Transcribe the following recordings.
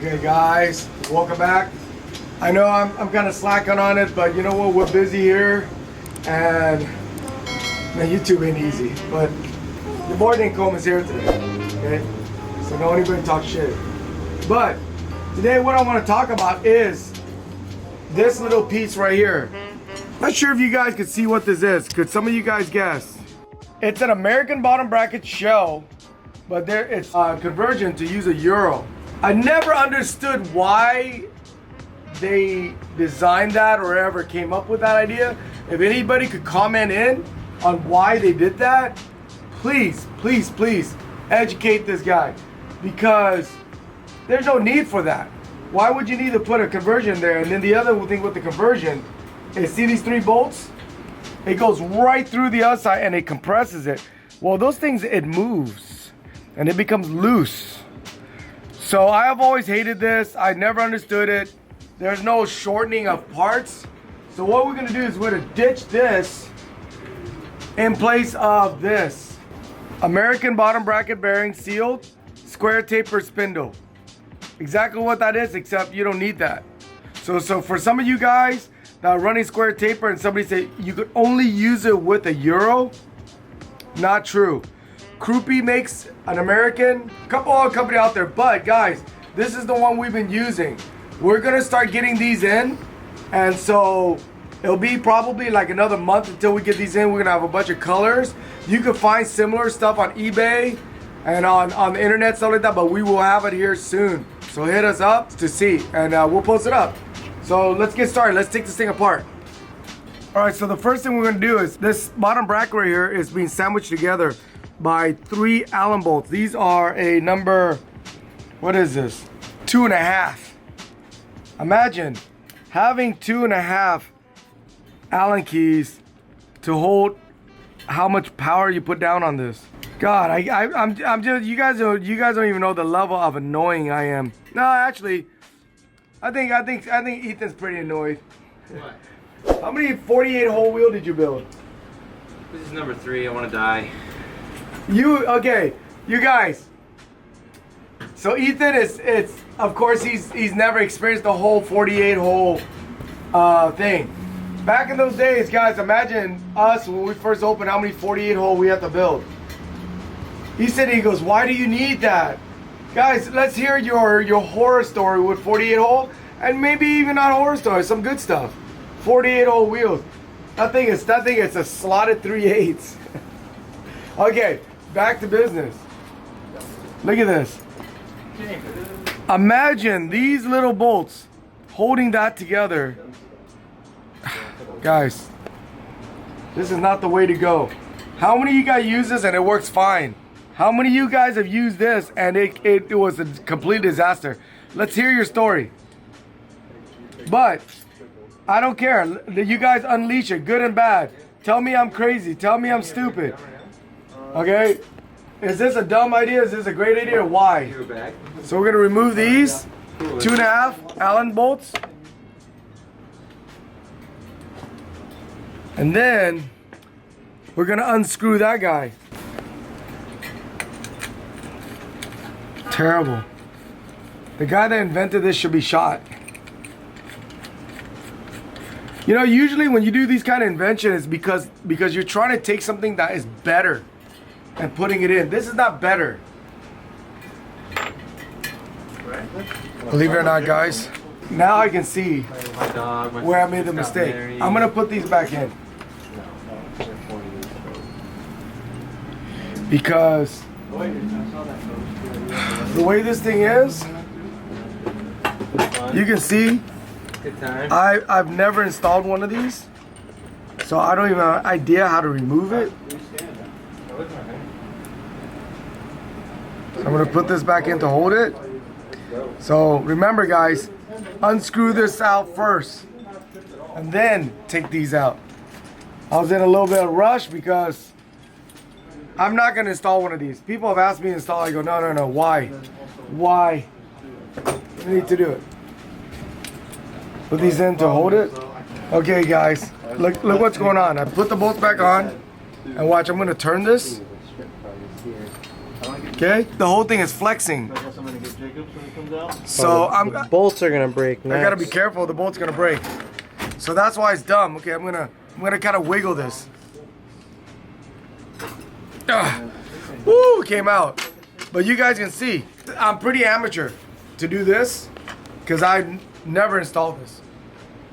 Okay guys, welcome back. I know I'm kind of slacking on it, but you know what, we're busy here and man, YouTube ain't easy, but the boy didn't come is here today, okay? So don't anybody talk shit. But today what I want to talk about is this little piece right here. Not sure if you guys could see what this is. Could some of you guys guess? It's an American bottom bracket shell, but it's a conversion to use a euro. I never understood why they designed that or ever came up with that idea. If anybody could comment in on why they did that, please, please, please educate this guy, because there's no need for that. Why would you need to put a conversion there? And then the other thing with the conversion is, see these 3 bolts? It goes right through the other side and it compresses it. Well, those things, it moves and it becomes loose. So I have always hated this. I never understood it. There's no shortening of parts. So what we're gonna do is we're gonna ditch this in place of this. American bottom bracket bearing sealed, square taper spindle. Exactly what that is, except you don't need that. So for some of you guys that are running square taper and somebody say you could only use it with a euro, not true. Krupe makes an American, couple other company out there, but guys, this is the one we've been using. We're gonna start getting these in, and so it'll be probably like another month until we get these in. We're gonna have a bunch of colors. You can find similar stuff on eBay and on the internet, stuff like that, but we will have it here soon. So hit us up to see, and we'll post it up. So let's get started. Let's take this thing apart. All right, so the first thing we're gonna do is this bottom bracket right here is being sandwiched together by 3 Allen bolts. These are a number, what is this? 2.5. Imagine having 2.5 Allen keys to hold how much power you put down on this. God, I'm just, you guys don't even know the level of annoying I am. No, actually, I think Ethan's pretty annoyed. What? How many 48 hole wheel did you build? This is number 3. I want to die. Okay, you guys. So Ethan it's of course he's never experienced the whole 48 hole thing. Back in those days, guys, imagine us when we first opened, how many 48 hole we had to build. He said, he goes, why do you need that? Guys, let's hear your horror story with 48 hole, and maybe even not horror story, some good stuff. 48 hole wheels. That thing is a slotted 3/8. Okay, back to business. Look at this. Imagine these little bolts holding that together. Guys, this is not the way to go. How many of you guys use this and it works fine? How many of you guys have used this and it was a complete disaster? Let's hear your story. But I don't care. You guys unleash it, good and bad. Tell me I'm crazy. Tell me I'm stupid. Okay? Is this a dumb idea? Is this a great idea? Why? So we're gonna remove these 2.5 Allen bolts. And then we're gonna unscrew that guy. Terrible. The guy that invented this should be shot. You know, usually when you do these kind of inventions, it's because you're trying to take something that is better and putting it in. This is not better. Believe it or not, guys, now I can see where I made the mistake. I'm gonna put these back in. Because the way this thing is, you can see I've never installed one of these, so I don't even have an idea how to remove it. So I'm gonna put this back in to hold it. So remember, guys, unscrew this out first and then take these out. I was in a little bit of a rush because I'm not gonna install one of these. People have asked me to install. I go, no. Why? Why? You need to do it. Put these in to hold it. Okay, guys, look what's going on. I put the bolts back on, and watch. I'm gonna turn this. Okay, the whole thing is flexing. Jacobs when it comes out? So the bolts are gonna break I next. gotta be careful. The bolt's gonna break. So that's why it's dumb. Okay, I'm gonna kind of wiggle this. Woo, came out. But you guys can see, I'm pretty amateur to do this because I never installed this.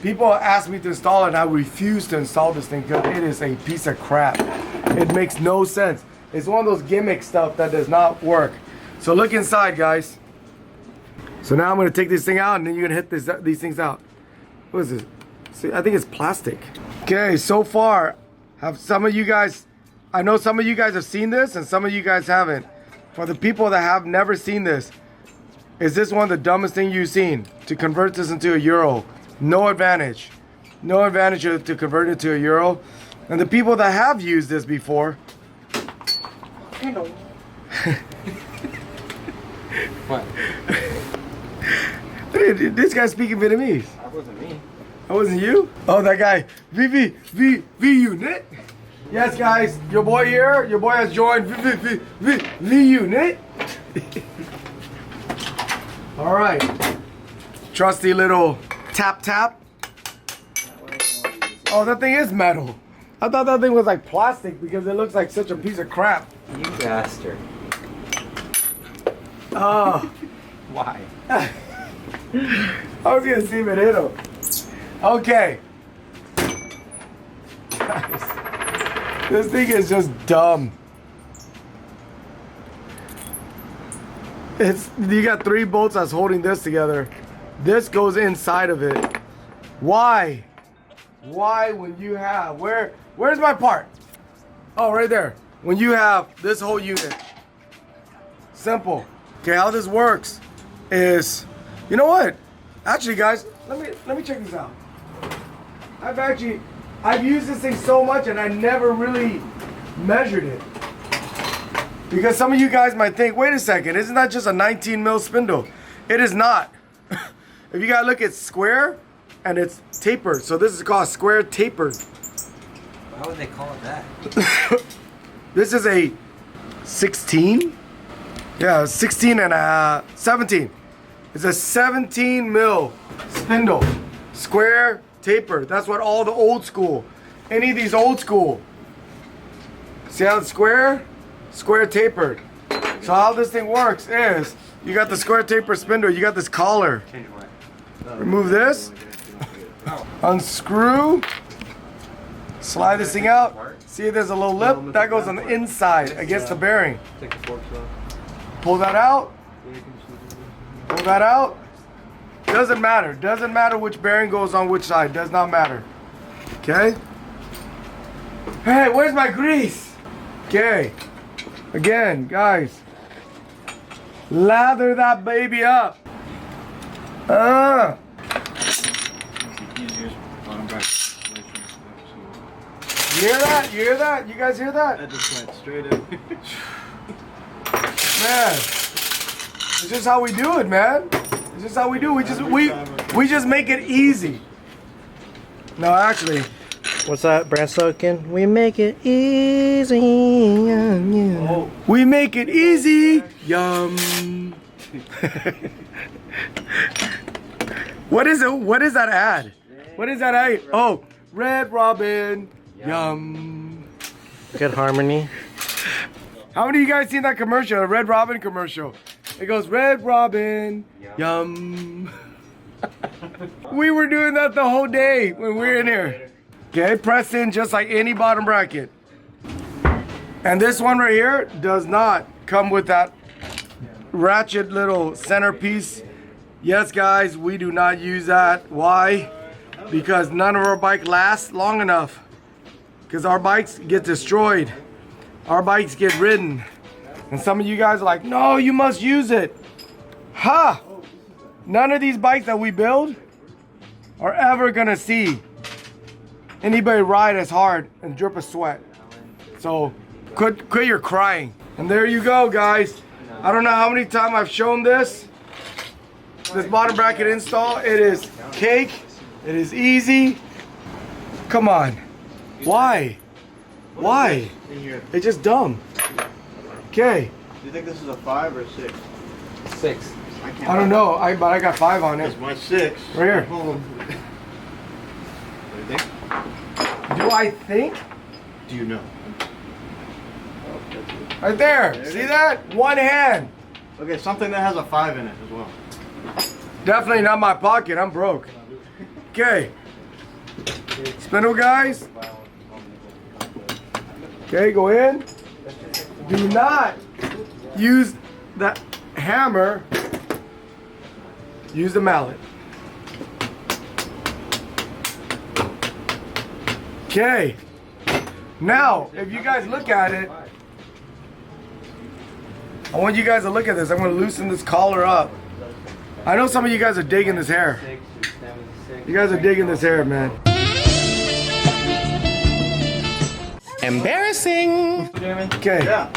People ask me to install it and I refuse to install this thing because it is a piece of crap. It makes no sense. It's one of those gimmick stuff that does not work. So look inside, guys. So now I'm gonna take this thing out and then you're gonna hit these things out. What is it? See, I think it's plastic. Okay, so far, have some of you guys, I know some of you guys have seen this and some of you guys haven't. For the people that have never seen this, is this one of the dumbest things you've seen? To convert this into a euro. No advantage. No advantage to convert it to a euro. And the people that have used this before. What? This guy's speaking Vietnamese. That wasn't me. That wasn't you? Oh, that guy. V unit. Yes, guys. Your boy here. Your boy has joined V unit. All right. Trusty little tap. Oh, that thing is metal. I thought that thing was like plastic because it looks like such a piece of crap. You bastard. Oh. Why? I was gonna see if it hit him. Okay. Guys, this thing is just dumb. You got 3 bolts that's holding this together. This goes inside of it. Why? Why when you have where's my part? Oh, right there. When you have this whole unit. Simple. Okay, how this works is, you know what? Actually, guys, let me check this out. I've used this thing so much and I never really measured it. Because some of you guys might think, wait a second, isn't that just a 19 mil spindle? It is not. If you guys look, it's square and it's tapered. So this is called square tapered. Why would they call it that? This is a 16? Yeah, 16 and 17. It's a 17 mil spindle. Square tapered. That's what all the old school, any of these old school. See how it's square? Square tapered. So how this thing works is, you got the square tapered spindle, you got this collar. Change what? Remove this. Unscrew. Slide this thing out. See, there's a little lip that goes on the inside against the bearing. Take the forks off. Pull that out. Pull that out. Doesn't matter. Doesn't matter which bearing goes on which side. Does not matter. Okay? Hey, where's my grease? Okay. Again, guys. Lather that baby up. You hear that? You hear that? You guys hear that? That just went straight in. Man, it's just how we do it, man. It's just how we do. We just make it easy. No, actually, What's that brand slogan? We make it easy on you. Oh, we make it easy. Yum. What is it? What is that ad? What is that ad? Oh, Red Robin. Yum. Good harmony. How many of you guys seen that commercial? A Red Robin commercial. It goes, Red Robin, yum. We were doing that the whole day when we were in here. Okay, press in just like any bottom bracket. And this one right here does not come with that ratchet little centerpiece. Yes, guys, we do not use that. Why? Because none of our bike lasts long enough. Because our bikes get destroyed. Our bikes get ridden. And some of you guys are like, no, you must use it. Ha! None of these bikes that we build are ever gonna see anybody ride as hard and drip a sweat. So quit your crying. And there you go, guys. I don't know how many times I've shown this bottom bracket install. It is cake. It is easy. Come on. Why? Why? in here. It's just dumb. Okay. Do you think this is a 5 or 6? 6. can't. I don't know. But I got 5 on it. It's my 6. Right here. Home. What do you think? Do I think? Do you know? Right there. There it See is. that? One hand. Okay, something that has a 5 in it as well. Definitely not my pocket. I'm broke. Okay. Spindle guys. Okay, go in. Do not use the hammer. Use the mallet. Okay. Now, if you guys look at it, I want you guys to look at this. I'm going to loosen this collar up. I know some of you guys are digging this hair. You guys are digging this hair, man. Embarrassing. Okay. Yeah.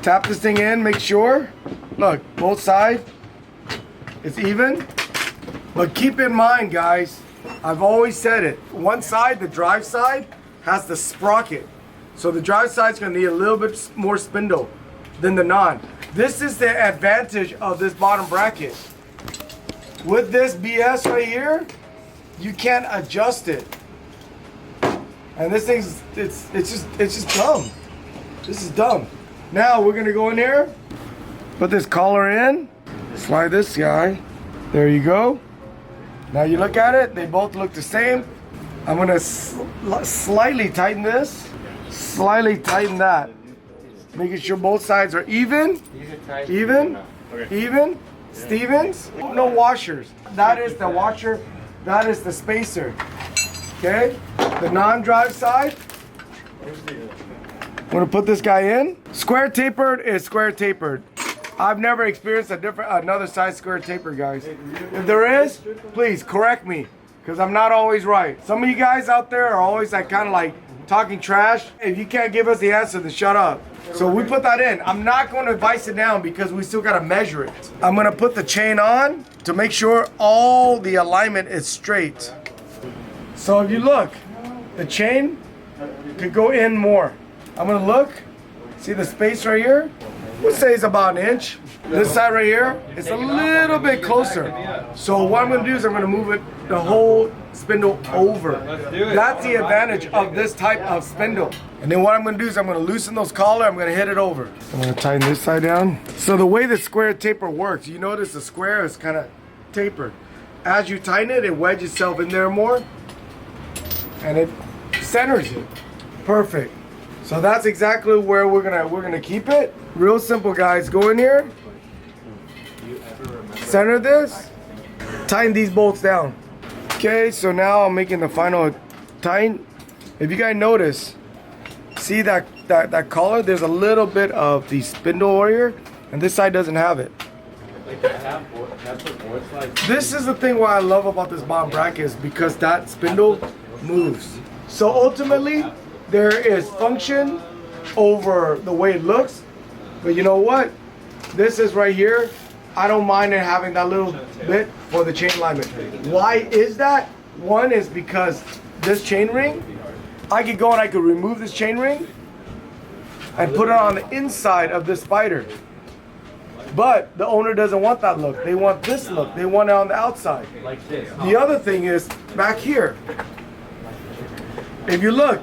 Tap this thing in, make sure. Look, both sides. It's even. But keep in mind, guys, I've always said it. One side, the drive side, has the sprocket. So the drive side's gonna need a little bit more spindle than the non. This is the advantage of this bottom bracket. With this BS right here, you can't adjust it. And this thing's, it's just dumb. This is dumb. Now we're gonna go in here, put this collar in, slide this guy. There you go. Now you look at it, they both look the same. I'm gonna slightly tighten this, slightly tighten that. Making sure both sides are even, even, even. Stevens, no washers. That is the washer, that is the spacer. Okay, the non-drive side. I'm gonna put this guy in. Square tapered is square tapered. I've never experienced another size square taper, guys. If there is, please correct me, because I'm not always right. Some of you guys out there are always like kind of like talking trash. If you can't give us the answer, then shut up. So we put that in. I'm not going to vice it down because we still got to measure it. I'm going to put the chain on to make sure all the alignment is straight. So if you look, the chain could go in more. I'm going to look. See the space right here? We'll say it's about an inch. This side right here, it's a little bit closer. So what I'm gonna do is I'm gonna move it, the whole spindle over. That's the advantage of this type of spindle. And then what I'm gonna do is I'm gonna loosen those collar, I'm gonna hit it over. I'm gonna tighten this side down. So the way the square taper works, you notice the square is kind of tapered. As you tighten it, it wedges itself in there more, and it centers it. Perfect. So that's exactly where we're gonna keep it. Real simple, guys. Go in here, center this, tighten these bolts down. Okay, so now I'm making the final tighten. If you guys notice, see that collar? There's a little bit of the spindle over here, and this side doesn't have it. This is the thing why I love about this bottom bracket is because that spindle moves. So ultimately, there is function over the way it looks, but you know what? This is right here. I don't mind it having that little bit for the chain alignment. Why is that? One is because this chain ring, I could go and I could remove this chain ring and put it on the inside of this spider. But the owner doesn't want that look. They want this look. They want it on the outside. Like this. The other thing is back here. If you look,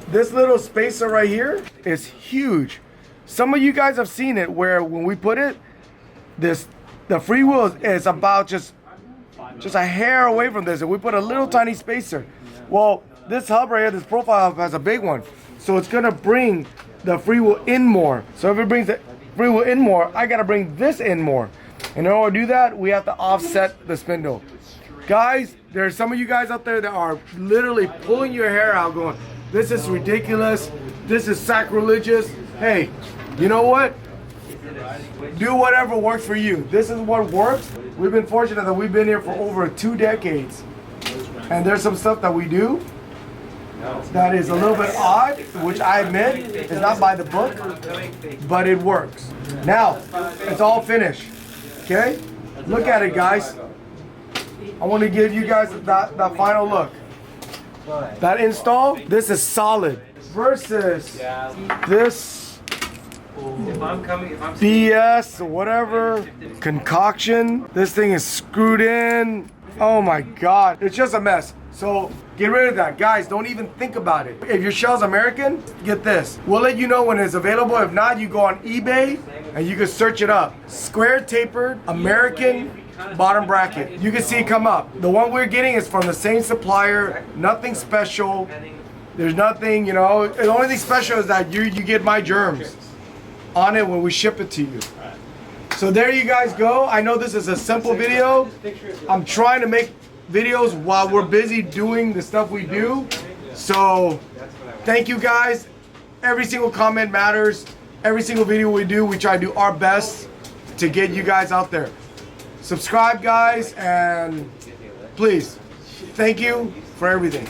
this little spacer right here is huge. Some of you guys have seen it where when we put it, the free wheel is about just a hair away from this, and we put a little tiny spacer. Well, this hub right here, this profile hub has a big one, so it's gonna bring the free wheel in more. So if it brings the free wheel in more, I gotta bring this in more. And in order to do that, we have to offset the spindle. Guys, there's some of you guys out there that are literally pulling your hair out going, this is ridiculous, this is sacrilegious. Hey, you know what? Do whatever works for you. This is what works. We've been fortunate that we've been here for over 2 decades. And there's some stuff that we do that is a little bit odd, which I admit is not by the book, but it works. Now, it's all finished. Okay? Look at it, guys. I want to give you guys that final look. That install, this is solid versus this If I'm coming, if I'm BS or whatever concoction. This thing is screwed in. Oh my God, it's just a mess. So get rid of that, guys. Don't even think about it. If your shell's American, get this. We'll let you know when it's available. If not, you go on eBay and you can search it up. Square tapered American bottom bracket. You can see it come up. The one we're getting is from the same supplier. Nothing special. There's nothing, you know. The only thing special is that you get my germs on it when we ship it to you. So there you guys go. I know this is a simple video. I'm trying to make videos while we're busy doing the stuff we do. So thank you guys. Every single comment matters. Every single video we do, we try to do our best to get you guys out there. Subscribe, guys, and please, thank you for everything.